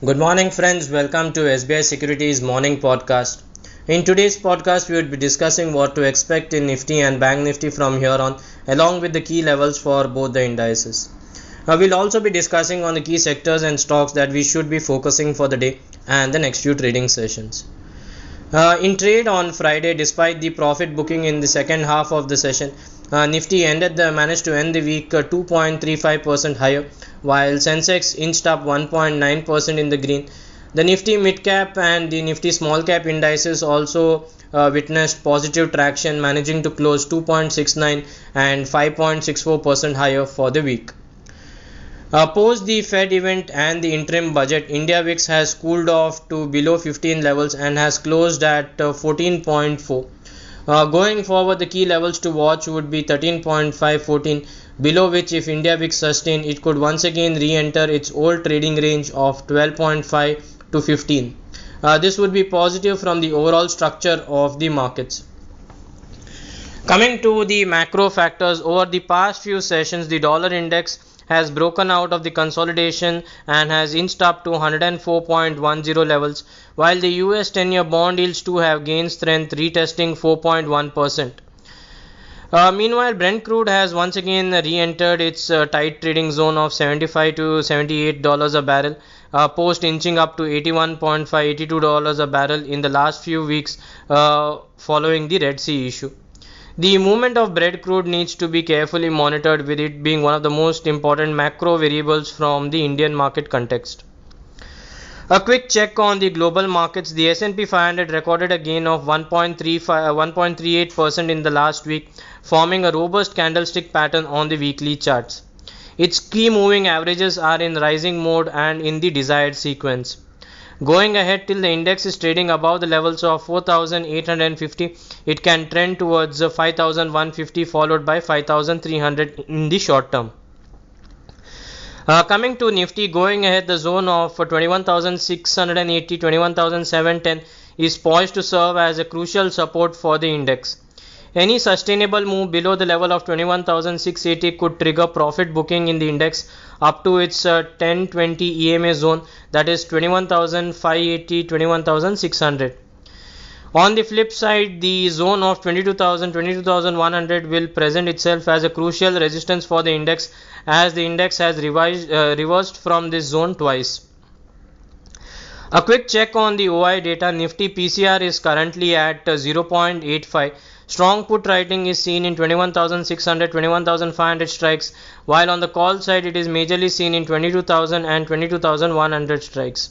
Good morning, friends. Welcome to SBI Securities Morning Podcast. In today's podcast, we will be discussing what to expect in Nifty and Bank Nifty from here on, along with the key levels for both the indices. We'll also be discussing on the key sectors and stocks that we should be focusing for the day and the next few trading sessions. In trade on Friday, despite the profit booking in the second half of the session, Nifty managed to end the week 2.35% higher, while Sensex inched up 1.9% in the green. The Nifty mid cap and the Nifty small cap indices also witnessed positive traction, managing to close 2.69 and 5.64% higher for the week. Post the Fed event and the interim budget, India VIX has cooled off to below 15 levels and has closed at 14.4. Going forward, the key levels to watch would be 13.5, 14, below which if India VIX sustain, it could once again re-enter its old trading range of 12.5 to 15. This would be positive from the overall structure of the markets. Coming to the macro factors, over the past few sessions, the dollar index has broken out of the consolidation and has inched up to 104.10 levels, while the US 10-year bond yields too have gained strength, retesting 4.1%. Meanwhile, Brent crude has once again re-entered its tight trading zone of $75 to $78 a barrel, post inching up to $82 a barrel in the last few weeks following the Red Sea issue. The movement of Brent crude needs to be carefully monitored, with it being one of the most important macro variables from the Indian market context. A quick check on the global markets. The S&P 500 recorded a gain of 1.38% in the last week, forming a robust candlestick pattern on the weekly charts. Its key moving averages are in rising mode and in the desired sequence. Going ahead, till the index is trading above the levels of 4,850, it can trend towards 5,150 followed by 5,300 in the short term. Coming to Nifty, going ahead, the zone of 21,680, 21,710 is poised to serve as a crucial support for the index. Any sustainable move below the level of 21,680 could trigger profit booking in the index up to its 10-20 EMA zone, that is 21,580, 21,600. On the flip side, the zone of 22,000, 22,100 will present itself as a crucial resistance for the index, as the index has reversed from this zone twice. A quick check on the OI data. Nifty PCR is currently at 0.85. Strong put writing is seen in 21,600, 21,500 strikes, while on the call side it is majorly seen in 22,000 and 22,100 strikes.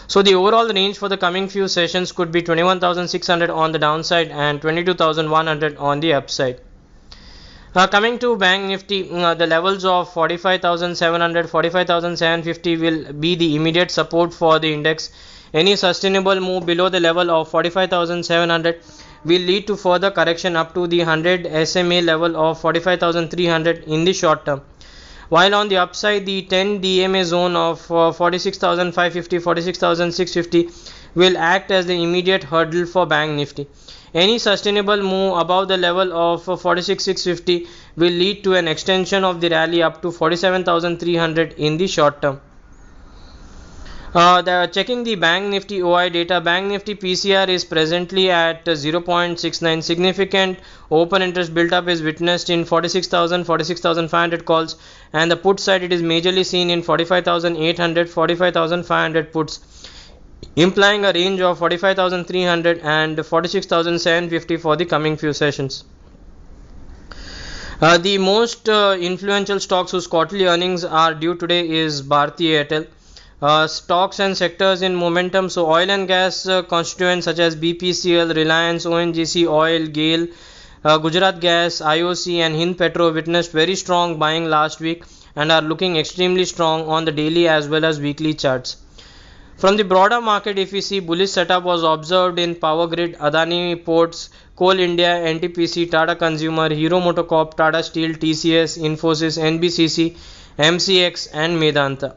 So the overall range for the coming few sessions could be 21,600 on the downside and 22,100 on the upside. Coming to Bank Nifty, the levels of 45,700, 45,750 will be the immediate support for the index. Any sustainable move below the level of 45,700 will lead to further correction up to the 100 SMA level of 45,300 in the short term. While on the upside, the 10 DMA zone of 46,550, 46,650 will act as the immediate hurdle for Bank Nifty. Any sustainable move above the level of 46,650 will lead to an extension of the rally up to 47,300 in the short term. Checking the Bank Nifty OI data, Bank Nifty PCR is presently at 0.69. Significant open interest build-up is witnessed in 46,000, 46,500 calls, and the put side it is majorly seen in 45,800, 45,500 puts, implying a range of 45,300 and 46,750 for the coming few sessions. The most influential stocks whose quarterly earnings are due today is Bharti Airtel. Stocks and sectors in momentum. So oil and gas constituents such as BPCL, Reliance, ONGC, Oil, GAIL, Gujarat Gas, IOC and Hind Petro witnessed very strong buying last week and are looking extremely strong on the daily as well as weekly charts. From the broader market, if we see, bullish setup was observed in Power Grid, Adani Ports, Coal India, NTPC, Tata Consumer, Hero MotoCorp, Tata Steel, TCS, Infosys, NBCC, MCX and Medanta.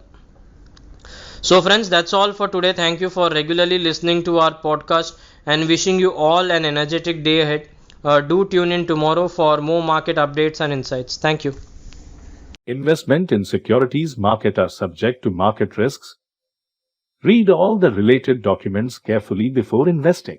So friends, that's all for today. Thank you for regularly listening to our podcast and wishing you all an energetic day ahead. Do tune in tomorrow for more market updates and insights. Thank you. Investment in securities market are subject to market risks. Read all the related documents carefully before investing.